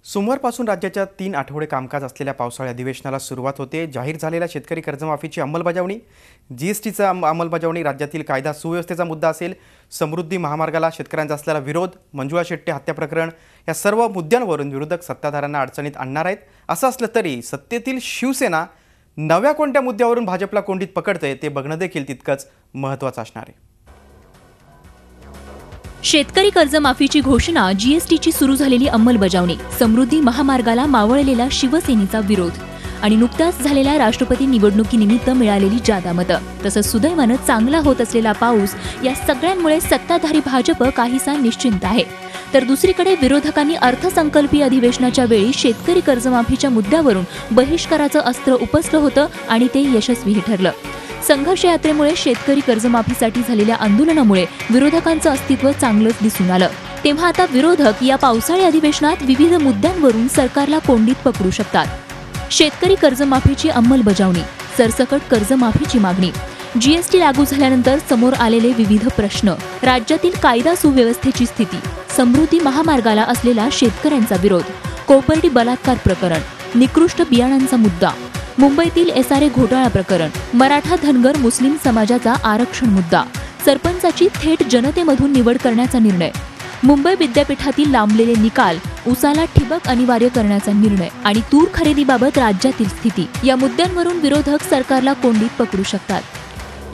सोमवारपासून राज्याच्या 3 आठवडे कामकाज असलेल्या पावसाळी अधिवेशनाला सुरुवात होते। जाहीर झालेल्या शेतकरी कर्जमाफीची अंमलबजावणी, जीएसटीचा अंमलबजावणी, राज्यातील कायदा सुव्यवस्थेचा मुद्दा असेल, समृद्धी महामार्गाला शेतकऱ्यांचा असलेला विरोध, मंजुळा शेट्टी हत्या प्रकरण या सर्व मुद्द्यांवरून विरोधक सत्ताधाऱ्यांना अडचणीत आणणार आहेत। असं असलं तरी सत्तेतील शिवसेना नव्या कोणत्या मुद्द्यावरून भाजपला कोंडीत पकडते ते बघणं देखील तितकंच महत्त्वाचं असणार आहे। शेतकरी कर्जमाफीची घोषणा, जीएसटीची सुरू झालेली अंमलबजावणी, समृद्धी महामार्गाला मावळलेला शिवसेनेचा विरोध आणि नुकत्याच झालेल्या राष्ट्रपती निवडणुकीनिमित्त मिळालेली जादा मतं, तसंच सुदैवानं चांगला होत असलेला पाऊस, या सगळ्यांमुळे सत्ताधारी भाजप काहीसा निश्चिंत आहे। तर दुसरीकडे विरोधकांनी अर्थसंकल्पीय अधिवेशनाच्या वेळी शेतकरी कर्जमाफीच्या मुद्द्यावरून बहिष्काराचं अस्त्र उपसलं होतं आणि ते यशस्वीही ठरलं। संघर्ष यात्रेमुळे शेतकरी कर्जमाफीसाठी झालेल्या आंदोलनामुळे विरोधकांचं अस्तित्व चांगलंच दिसून आलं। तेव्हा आता विरोधक या पावसाळी अधिवेशनात विविध मुद्द्यांवरून सरकारला कोंडीत पकडू शकतात। शेतकरी कर्जमाफीची अंमलबजावणी, सरसकट कर्जमाफीची मागणी, जीएसटी लागू झाल्यानंतर समोर आलेले विविध प्रश्न, राज्यातील कायदा सुव्यवस्थेची स्थिती, समृद्धी महामार्गाला असलेला शेतकऱ्यांचा विरोध, कोपर्डी बलात्कार प्रकरण, निकृष्ट बियाणांचा मुद्दा, मुंबईतील एसआरए घोटाळा प्रकरण, मराठा धनगर मुस्लिम समाजाचा आरक्षण मुद्दा, सरपंचाची थेट जनतेमधून निवड करण्याचा निर्णय, मुंबई विद्यापीठातील लांबलेले निकाल, उसाला ठिबक अनिवार्य करण्याचा निर्णय आणि तूर खरेदीबाबत राज्यातील स्थिती, या मुद्द्यांवरून विरोधक सरकारला कोंडीत पकडू शकतात।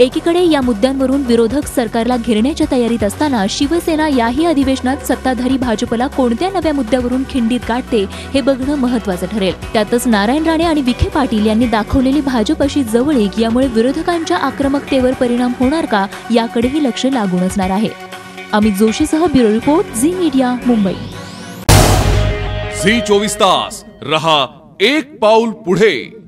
एकीकडे या मुद्द्यांवरून विरोधक सरकारला घेरण्याच्या तयारीत असताना शिवसेना याही अधिवेशनात सत्ताधारी भाजपला कोणत्या नव्या मुद्द्यावरून खिंडीत गाठते हे बघणं महत्त्वाचं ठरेल। त्यातच नारायण राणे आणि विखे पाटील यांनी दाखवलेली भाजपशी जवळीक, यामुळे विरोधकांच्या आक्रमकतेवर परिणाम होणार का, याकडेही लक्ष लागून असणार आहे। अमित जोशीसह bureau report, Zee media, Mumbai. Zee 24 तास रहा एक पाऊल पुढे।